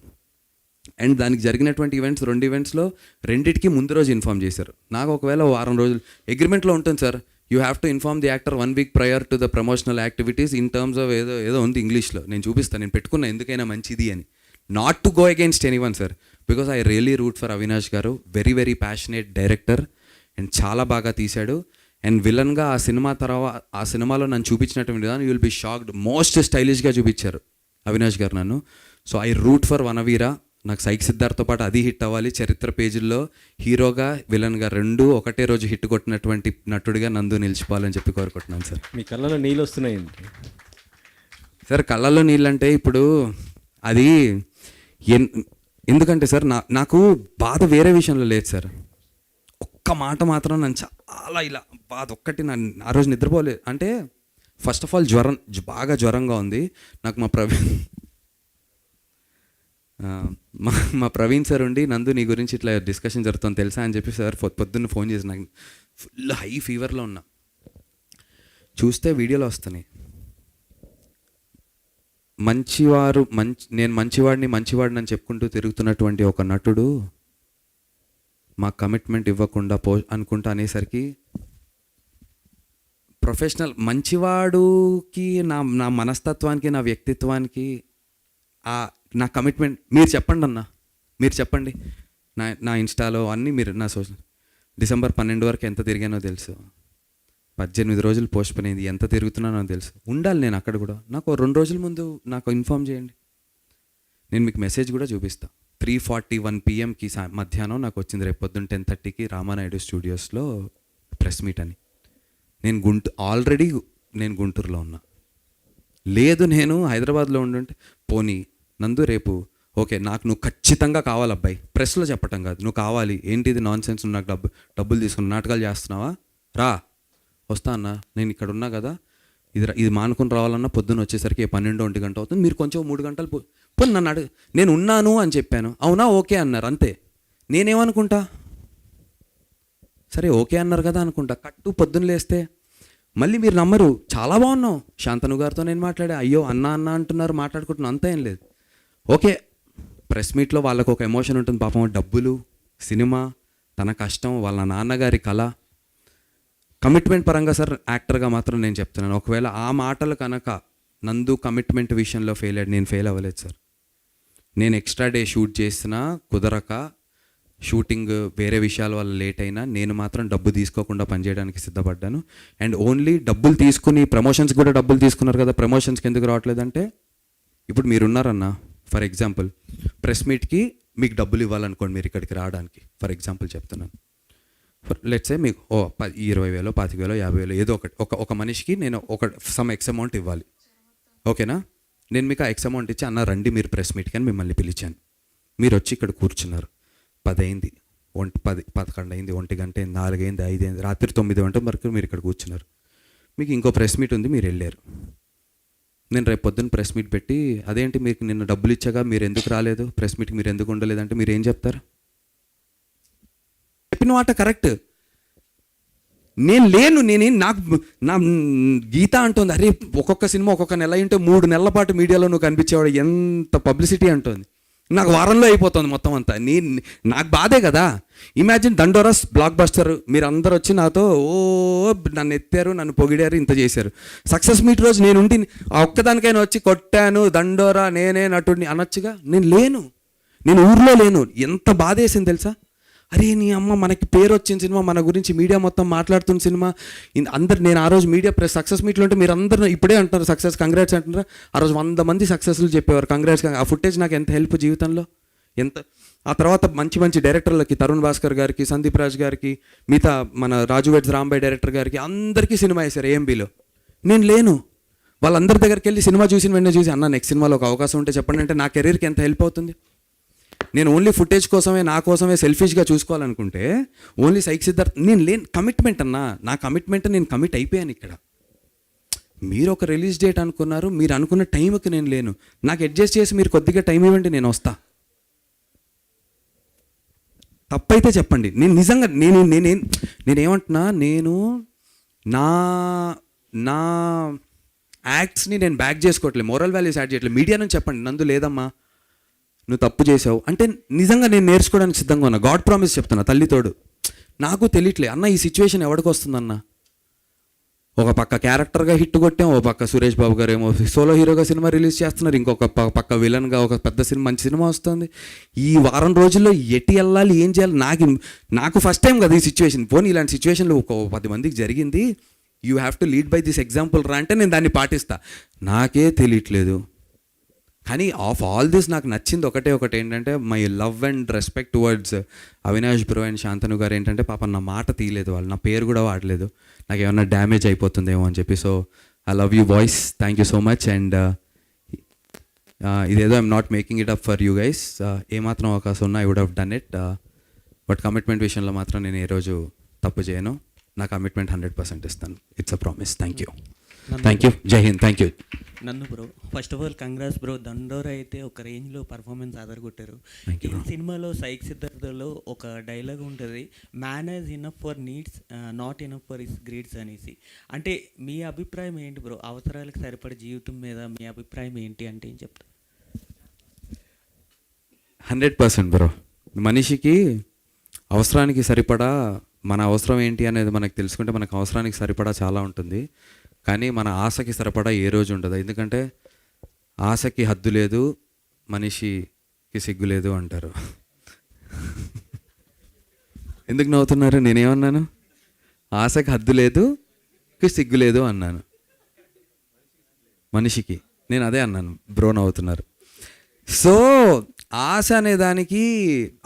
అండ్ దానికి జరిగినటువంటి ఈవెంట్స్ 2 ఈవెంట్స్లో 2టికి ముందు రోజు ఇన్ఫామ్ చేశారు. నాకు ఒకవేళ వారం రోజులు అగ్రిమెంట్లో ఉంటుంది sir, you have to inform the actor 1 week prior to the promotional activities in terms of ఏదో ఉంది ఇంగ్లీష్లో, నేను చూపిస్తాను, నేను పెట్టుకున్నా ఎందుకైనా మంచిది అని. Not to go against anyone sir, because I really root for Avinash garu. Very very passionate director and చాలా బాగా తీశాడు. అండ్ విలన్గా ఆ సినిమాలో నన్ను చూపించినటువంటి విధానం you will be shocked. Most స్టైలిష్గా చూపించారు. అవినాష్ గారు నన్ను. So I root for Vanaveera. నాకు సైక్ సిద్ధార్థతో పాటు అది హిట్ అవ్వాలి, చరిత్ర పేజీల్లో హీరోగా విలన్గా రెండు ఒకటే రోజు హిట్ కొట్టినటువంటి నటుడిగా నందు నిలిచిపోవాలని చెప్పి కోరుకుంటున్నాను సార్. మీ కళ్ళలో నీళ్ళు వస్తున్నాయండి సార్. కళ్ళల్లో నీళ్ళంటే ఇప్పుడు అది ఎందుకంటే సార్ నాకు బాధ వేరే విషయంలో లేదు సార్. ఒక్క మాట మాత్రం నన్ను చాలా ఇలా బాధ ఒక్కటి నన్ను ఆ రోజు నిద్రపోలేదు. అంటే ఫస్ట్ ఆఫ్ ఆల్ బాగా జ్వరంగా ఉంది నాకు. మా ప్రవీణ్ సార్ ఉండి, నందు నీ గురించి ఇట్లా డిస్కషన్ జరుగుతుంది తెలుసా అని చెప్పి సార్ పొద్దున్న ఫోన్ చేసి, నాకు ఫుల్ హై ఫీవర్లో ఉన్నా. చూస్తే వీడియోలో వస్తున్నాయి, నేను మంచివాడిని అని చెప్పుకుంటూ తిరుగుతున్నటువంటి ఒక నటుడు మా కమిట్మెంట్ ఇవ్వకుండా అనుకుంటా అనేసరికి ప్రొఫెషనల్ మంచివాడుకి నా మనస్తత్వానికి, నా వ్యక్తిత్వానికి, నా కమిట్మెంట్ మీరు చెప్పండి అన్న, మీరు చెప్పండి. నా ఇన్స్టాలో అన్నీ మీరు, నా డిసెంబర్ 12 వరకు ఎంత తిరిగానో తెలుసు. 18 రోజులు పోస్ట్ పోన్ అయింది. ఎంత తిరుగుతున్నానో తెలుసు. ఉండాలి నేను అక్కడ కూడా. నాకు 2 రోజుల ముందు నాకు ఇన్ఫామ్ చేయండి, నేను మీకు మెసేజ్ కూడా చూపిస్తాను. 3:41 PM మధ్యాహ్నం నాకు వచ్చింది, రేపు పొద్దున్న 10:30కి రామానాయుడు స్టూడియోస్లో ప్రెస్ మీట్ అని. నేను ఆల్రెడీ నేను గుంటూరులో ఉన్నా. లేదు నేను హైదరాబాద్లో ఉండుంటే, పోనీ నందు రేపు ఓకే నాకు నువ్వు ఖచ్చితంగా కావాలి అబ్బాయి, ప్రెస్లో చెప్పటం కాదు, నువ్వు కావాలి, ఏంటిది నాన్ సెన్స్, నాకు డబ్బులు తీసుకుని నాటకాలు చేస్తున్నావా, రా వస్తా అన్న, నేను ఇక్కడ ఉన్నా కదా, ఇది మానుకొని రావాలన్నా పొద్దున్న వచ్చేసరికి 12-1 గంట అవుతుంది, మీరు కొంచెం 3 గంటలు పోనీ నన్ను నేను ఉన్నాను అని చెప్పాను. అవునా ఓకే అన్నారు, అంతే. నేనేమనుకుంటా, సరే ఓకే అన్నారు కదా అనుకుంటా. పొద్దున్న లేస్తే మళ్ళీ మీరు నమ్మరు, చాలా బాగున్నావు, శాంతను గారితో నేను మాట్లాడా, అయ్యో అన్న అంటున్నారు, మాట్లాడుకుంటున్నాను, అంతా ఏం లేదు. ఓకే ప్రెస్ మీట్లో వాళ్ళకు ఒక ఎమోషన్ ఉంటుంది పాపం, డబ్బులు, సినిమా, తన కష్టం, వాళ్ళ నాన్నగారి కళ, కమిట్మెంట్ పరంగా సార్ యాక్టర్గా మాత్రం నేను చెప్తున్నాను, ఒకవేళ ఆ మాటలు కనుక నందు కమిట్మెంట్ విషయంలో ఫెయిల్ అయ్యాడు, నేను ఫెయిల్ అవ్వలేదు సార్. నేను ఎక్స్ట్రా డే షూట్ చేసినా కుదరక, షూటింగ్ వేరే విషయాల వల్ల లేట్ అయినా, నేను మాత్రం డబ్బు తీసుకోకుండా పనిచేయడానికి సిద్ధపడ్డాను. అండ్ ఓన్లీ డబ్బులు తీసుకుని, ప్రమోషన్స్ కూడా డబ్బులు తీసుకున్నారు కదా, ప్రమోషన్స్కి ఎందుకు రావట్లేదంటే, ఇప్పుడు మీరున్నారన్న, ఫర్ ఎగ్జాంపుల్ ప్రెస్ మీట్కి మీకు డబ్బులు ఇవ్వాలనుకోండి, మీరు ఇక్కడికి రావడానికి, ఫర్ ఎగ్జాంపుల్ చెప్తున్నాను, లెట్సే మీకు 20,000, 25,000, 50,000 ఏదో ఒక మనిషికి నేను సమ్ ఎక్స్ అమౌంట్ ఇవ్వాలి, ఓకేనా. నేను మీకు ఆ ఎక్స్ అమౌంట్ ఇచ్చి, అన్న రండి మీరు ప్రెస్ మీట్కి అని మిమ్మల్ని పిలిచాను. మీరు వచ్చి ఇక్కడ కూర్చున్నారు, 10 అయింది, 11 అయింది, 1 గంట అయింది, 4 అయింది, 5 అయింది, రాత్రి 9 గంటల వరకు మీరు ఇక్కడ కూర్చున్నారు. మీకు ఇంకో ప్రెస్ మీట్ ఉంది, మీరు వెళ్ళారు. నేను రేపు పొద్దున్న ప్రెస్ మీట్ పెట్టి, అదేంటి మీకు నిన్న డబ్బులు ఇచ్చాగా మీరు ఎందుకు రాలేదు, ప్రెస్ మీట్కి మీరు ఎందుకు ఉండలేదంటే మీరు ఏం చెప్తారు? చెప్పిన మాట కరెక్ట్. నేను లేను, నాకు నా గీత అంటుంది, అరే ఒక్కొక్క సినిమా ఒక్కొక్క నెల అయింటే 3 నెలల పాటు మీడియాలో నువ్వు కనిపించేవాడు, ఎంత పబ్లిసిటీ అంటుంది. నాకు వారంలో అయిపోతుంది మొత్తం అంతా. నాకు బాధే కదా. ఇమాజిన్ దండోరస్ బ్లాక్ బస్టర్, మీరు అందరు వచ్చి నాతో నన్ను ఎత్తారు, నన్ను పొగిడారు, ఇంత చేశారు. సక్సెస్ మీట్ రోజు నేను ఉండి ఆ ఒక్కదానికైనా వచ్చి కొట్టాను, దండోరా నేనే నటుడిని అనొచ్చుగా. నేను లేను, నేను ఊర్లో లేను. ఎంత బాధ వేసింది తెలుసా. అరే నీ అమ్మ, మనకి పేరు వచ్చిన సినిమా, మన గురించి మీడియా మొత్తం మాట్లాడుతున్న సినిమా, అందరు, నేను ఆ రోజు మీడియా సక్సెస్ మీట్లో ఉంటే మీరు అందరూ ఇప్పుడే అంటారు సక్సెస్ కంగ్రాట్స్ అంటున్నారు. ఆ రోజు 100 మంది సక్సెస్లు చెప్పేవారు కంగ్రాట్స్. ఆ ఫుటేజ్ నాకు ఎంత హెల్ప్ జీవితంలో, ఎంత. ఆ తర్వాత మంచి డైరెక్టర్లకి, తరుణ్ భాస్కర్ గారికి, సందీప్ రాజ్ గారికి, మిగతా మన రాజు వెడ్స్ రాంబాయ్ డైరెక్టర్ గారికి, అందరికీ సినిమా వేశారు ఏఎంబీలో. నేను లేను. వాళ్ళందరి దగ్గరికి వెళ్ళి సినిమా చూసిన వెంటనే చూసి, అన్న నెక్స్ట్ సినిమాలో ఒక అవకాశం ఉంటే చెప్పండి అంటే నా కెరీర్కి ఎంత హెల్ప్ అవుతుంది. నేను ఓన్లీ ఫుటేజ్ కోసమే, నా కోసమే సెల్ఫిష్గా చూసుకోవాలనుకుంటే ఓన్లీ సైక్ సిద్ధార్థ్, నేను లేని కమిట్మెంట్ అన్నా, నా కమిట్మెంట్ నేను కమిట్ అయిపోయాను. ఇక్కడ మీరు ఒక రిలీజ్ డేట్ అనుకున్నారు, మీరు అనుకున్న టైంకి నేను లేను. నాకు అడ్జస్ట్ చేసి మీరు కొద్దిగా టైం ఇవ్వండి, నేను వస్తా. తప్పైతే చెప్పండి. నేను నిజంగా నేనేమంటున్నా, నేను నా యాక్ట్స్ని నేను బ్యాక్ చేసుకోవట్లేదు, మోరల్ వాల్యూస్ యాడ్ చేయట్లేదు. మీడియా నుంచి చెప్పండి, నందు లేదమ్మా నువ్వు తప్పు చేసావు అంటే నిజంగా నేను నేర్చుకోవడానికి సిద్ధంగా ఉన్నా. గాడ్ ప్రామిస్ చెప్తున్నా, తల్లితోడు. నాకు తెలియట్లే అన్న ఈ సిచ్యువేషన్ ఎవరికి వస్తుందన్న. ఒక పక్క క్యారెక్టర్గా హిట్ కొట్టాం, ఒక పక్క సురేష్ బాబు గారు ఏమో సోలో హీరోగా సినిమా రిలీజ్ చేస్తున్నారు, ఇంకొక పక్క విలన్గా ఒక పెద్ద సినిమా, మంచి సినిమా వస్తుంది. ఈ వారం రోజుల్లో ఎటు వెళ్ళాలి, ఏం చేయాలి, నాకు ఫస్ట్ టైం కదా ఈ సిచ్యువేషన్. పోనీ ఇలాంటి సిచ్యువేషన్లో ఒక 10 మందికి జరిగింది, you have to lead by this example రా అంటే నేను దాన్ని పాటిస్తా. నాకే తెలియట్లేదు. కానీ ఆఫ్ ఆల్ దిస్ నాకు నచ్చింది ఒకటి ఏంటంటే my love and respect towards Avinash bro and Shantanu గారు ఏంటంటే పాపం నా మాట తీయలేదు, వాళ్ళు నా పేరు కూడా వాడలేదు, నాకు ఏమన్నా డ్యామేజ్ అయిపోతుందేమో అని చెప్పి. So I love you boys, thank you so much. And ఇదేదో I'm not making it up for you guys, ఏమాత్రం అవకాశం ఉన్నా I would have done it. But commitment విషయంలో మాత్రం నేను ఏ రోజు తప్పు చేయను, నా కమిట్మెంట్ 100% ఇస్తాను. It's a promise. Thank you. జై హింద్. Thank you. నన్ను bro, first of all congrats bro. Dandora అయితే ఒక రేంజ్లో పర్ఫార్మెన్స్ అదరగొట్టారు. ఈ సినిమాలో సైక్ సిద్ధార్థలో ఒక డైలాగ్ ఉంటుంది, man is enough for needs not enough for his greeds అనేసి. అంటే మీ అభిప్రాయం ఏంటి బ్రో, అవసరాలకు సరిపడే జీవితం మీద మీ అభిప్రాయం ఏంటి అంటే ఏం చెప్తారు? 100% బ్రో. మనిషికి అవసరానికి సరిపడా, మన అవసరం ఏంటి అనేది మనకు తెలుసుకుంటే మనకు అవసరానికి సరిపడా చాలా ఉంటుంది, కానీ మన ఆశకి సరిపడా ఏ రోజు ఉండదు. ఎందుకంటే ఆశకి హద్దు లేదు, మనిషికి సిగ్గు లేదు అంటారు. ఎందుకు నవ్వుతున్నారు? నేనేమన్నాను? ఆశకి హద్దు లేదు, సిగ్గు లేదు అన్నాను. మనిషికి నేను అదే అన్నాను, బ్రో నవ్వుతున్నారు. సో ఆశ అనే దానికి,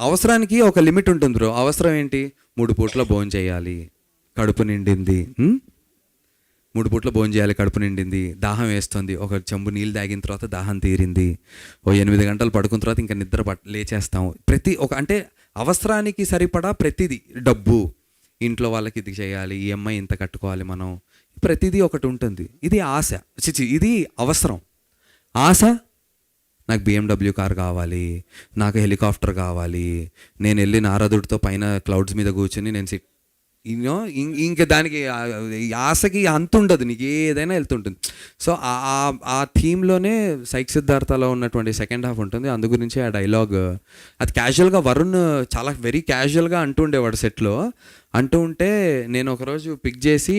అవసరానికి ఒక లిమిట్ ఉంటుంది బ్రో. అవసరం ఏంటి? 3 పూట్ల భోజనం చేయాలి, కడుపు నిండింది. 3 పూట్ల భోజనం చేయాలి, కడుపు నిండింది, దాహం వేస్తుంది, ఒక చెంబు నీళ్ళు తాగిన తర్వాత దాహం తీరింది, ఓ 8 గంటలు పడుకున్న తర్వాత ఇంకా నిద్ర లేచేస్తాం. అంటే అవసరానికి సరిపడా ప్రతిదీ, డబ్బు, ఇంట్లో వాళ్ళకి ఇది చేయాలి, ఈఎంఐ ఇంత కట్టుకోవాలి మనం, ప్రతిదీ ఒకటి ఉంటుంది. ఇది ఆశ, ఇది అవసరం. ఆశ, నాకు BMW కార్ కావాలి, నాకు హెలికాప్టర్ కావాలి, నేను వెళ్ళి నారదుడితో పైన క్లౌడ్స్ మీద కూర్చొని నేను ఇంకా దానికి ఆశకి అంత ఉండదు, నీకు ఏదైనా వెళ్తుంటుంది. సో ఆ థీమ్లోనే సైక్ సిద్ధార్థలో ఉన్నటువంటి సెకండ్ హాఫ్ ఉంటుంది. అందు గురించి ఆ డైలాగ్ అది క్యాజువల్గా వరుణ్ చాలా వెరీ క్యాజువల్గా అంటూ ఉండేవాడు సెట్లో. అంటూ ఉంటే నేను ఒకరోజు పిక్ చేసి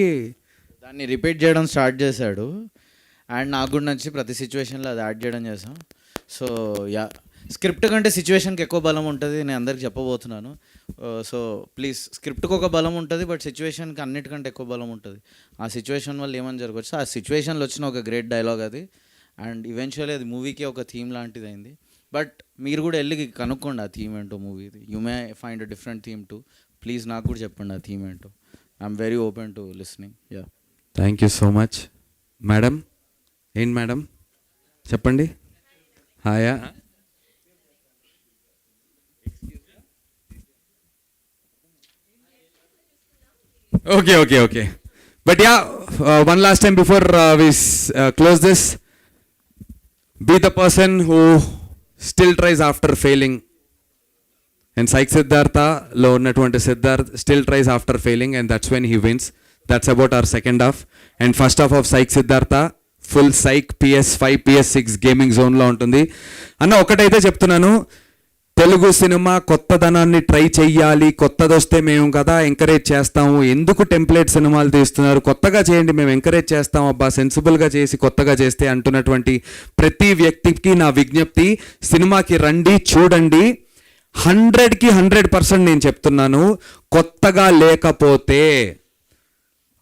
దాన్ని రిపీట్ చేయడం స్టార్ట్ చేశాడు. అండ్ నాకు కూడా నచ్చి ప్రతి సిచ్యువేషన్లో అది యాడ్ చేయడం చేసాం. సో స్క్రిప్ట్ కంటే సిచ్యువేషన్కి ఎక్కువ బలం ఉంటుంది, నేను అందరికి చెప్పబోతున్నాను. సో ప్లీజ్, స్క్రిప్ట్కి ఒక బలం ఉంటుంది, బట్ సిచ్యువేషన్కి అన్నిటికంటే ఎక్కువ బలం ఉంటుంది. ఆ సిచ్యువేషన్ వల్ల ఏమని జరగవచ్చు, ఆ సిచ్యువేషన్లో వచ్చిన ఒక గ్రేట్ డైలాగ్ అది. అండ్ ఈవెన్చువల్లీ అది మూవీకి ఒక థీమ్ లాంటిది అయింది. బట్ మీరు కూడా వెళ్ళి కనుక్కోండి ఆ థీమ్ ఏంటో మూవీది. You may find a different theme too. Please నాకు కూడా చెప్పండి ఆ థీమ్ ఏంటో. I'm very open to listening. Yeah, thank you so much. Madam, ఏంటి మేడం చెప్పండి. హాయా, okay. But yeah, one last time before we close this. Be the person who still tries after failing. And Psych Siddhartha lo unnatuvanti Siddharth still tries after failing, and that's when he wins. That's about our second half. And first half of Psych Siddhartha full Psych PS5 PS6 gaming zone లో ఉంటుంది. అన్న ఒకటైతే చెప్తున్నాను, Telugu cinema కొత్తదనాన్ని try చెయ్యాలి, కొత్తది వస్తే మేము కదా ఎంకరేజ్ చేస్తాము. ఎందుకు టెంప్లెట్ సినిమాలు తీస్తున్నారు, కొత్తగా చేయండి, మేము ఎంకరేజ్ చేస్తాం, అబ్బా సెన్సిబుల్గా చేసి కొత్తగా చేస్తే అంటున్నటువంటి ప్రతి వ్యక్తికి నా విజ్ఞప్తి, సినిమాకి రండి, చూడండి. 100కి 100% నేను చెప్తున్నాను, కొత్తగా లేకపోతే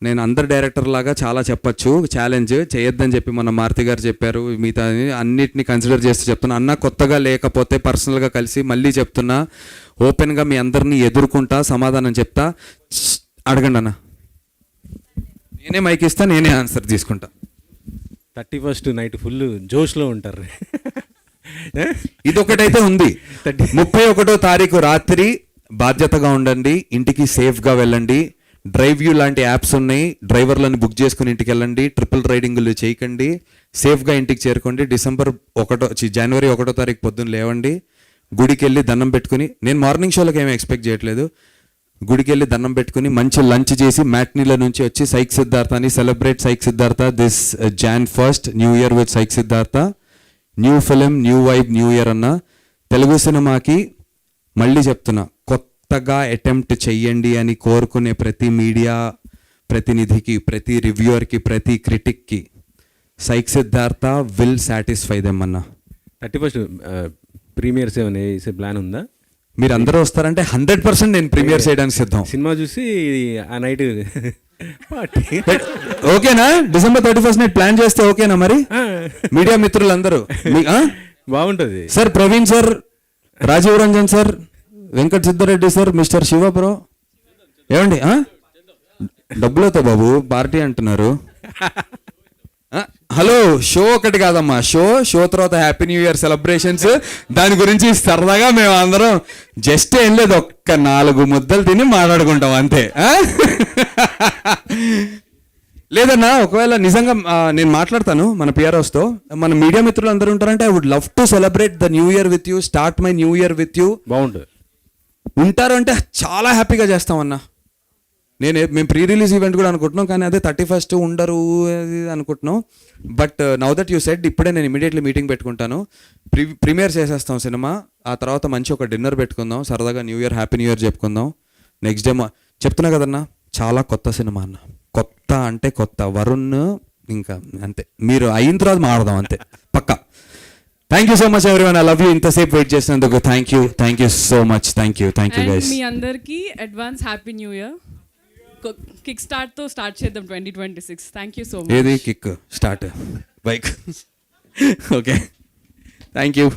నేను అందరు డైరెక్టర్ లాగా చాలా చెప్పచ్చు, ఛాలెంజ్ చేయొద్దని చెప్పి మన మారుతి గారు చెప్పారు, మిగతా అన్నిటిని కన్సిడర్ చేస్తూ చెప్తున్నా. అన్న కొత్తగా లేకపోతే పర్సనల్గా కలిసి మళ్ళీ చెప్తున్నా, ఓపెన్గా మీ అందరినీ ఎదుర్కొంటా, సమాధానం చెప్తా, అడగండి అన్న, నేనే మైక్ ఇస్తా, నేనే ఆన్సర్ తీసుకుంటా. 31st నైట్ ఫుల్ జోష్లో ఉంటారు. ఇదొకటైతే ఉంది. 31వ తారీఖు రాత్రి బాధ్యతగా ఉండండి, ఇంటికి సేఫ్గా వెళ్ళండి. డ్రైవ్ యూ లాంటి యాప్స్ ఉన్నాయి, డ్రైవర్లను బుక్ చేసుకుని ఇంటికి వెళ్ళండి, ట్రిపుల్ రైడింగ్లు చేయకండి, సేఫ్గా ఇంటికి చేరుకోండి. జనవరి 1వ తారీఖు పొద్దున్న లేవండి, గుడికి వెళ్ళి దండం పెట్టుకుని, నేను మార్నింగ్ షోలకు ఏమీ ఎక్స్పెక్ట్ చేయట్లేదు, గుడికి వెళ్ళి దండం పెట్టుకుని మంచి లంచ్ చేసి మ్యాట్నీల నుంచి వచ్చి psych సిద్ధార్థని celebrate psych Siddhartha this Jan 1st new year with psych Siddhartha. New film, new vibe, new year అన్న. తెలుగు సినిమాకి మళ్ళీ చెప్తున్నా, కొత్తగా అటెంప్ట్ చెయ్యండి అని కోరుకునే ప్రతి మీడియా ప్రతినిధికి, ప్రతి రివ్యూవర్కి, ప్రతి క్రిటిక్కి Psych Siddhartha will satisfy them అన్న. 31st ప్రీమియర్స్ ఏమైనా వేసే ప్లాన్ ఉందా? మీరు అందరూ వస్తారంటే 100% నేను ప్రీమియర్ చేయడానికి సిద్ధం. సినిమా చూసి ఆ నైట్ పార్టీ ఓకేనా? December 31st నైట్ ప్లాన్ చేస్తే ఓకేనా? మరి మీడియా మిత్రులందరూ బాగుంటుంది. Sir Praveen sir, Rajeev Ranjan sir, Venkat Siddareddy sir, mister Shiva bro, ఏమండి డబ్బులతో బాబు పార్టీ అంటున్నారు. హలో, షో ఒకటి కాదమ్మా, షో తర్వాత హ్యాపీ న్యూ ఇయర్ సెలబ్రేషన్స్, దాని గురించి సరదాగా మేము అందరం జస్ట్ ఏం లేదు, ఒక్క 4 ముద్దలు తిని మాట్లాడుకుంటాం అంతే. లేదన్నా, ఒకవేళ నిజంగా నేను మాట్లాడతాను మన పిఆర్ఓస్తో, మన మీడియా మిత్రులు అందరూ ఉంటారంటే I would love to celebrate the new year with you, start my new year with you. బాగుంటుంది. ఉంటారు అంటే చాలా హ్యాపీగా చేస్తామన్నా. మేము ప్రీ రిలీజ్ ఈవెంట్ కూడా అనుకుంటున్నాం, కానీ అదే 31st ఉండరు అది అనుకుంటున్నాం. But now that you said, ఇప్పుడే నేను ఇమీడియట్లీ మీటింగ్ పెట్టుకుంటాను, ప్రీమియర్ చేసేస్తాం సినిమా, ఆ తర్వాత మంచి ఒక డిన్నర్ పెట్టుకుందాం, సరదాగా new year happy new year చెప్పుకుందాం. నెక్స్ట్ డే చెప్తున్నా కదన్నా, చాలా కొత్త సినిమా అన్న, కొత్త అంటే కొత్త, వరుణ్ ఇంకా అంతే, మీరు అయిన తర్వాత మాట్లాడదాం అంతే పక్కా. Thank you so much everyone, I love you. ఇంతసేపు వెయిట్ చేసినందుకు thank you so much. Thank you guys. మీ అందరికీ advance happy new year. Kick స్టార్ట్తో స్టార్ట్ చేద్దాం 2026. Thank you so much. ఏది kick start bike? Okay, thank you.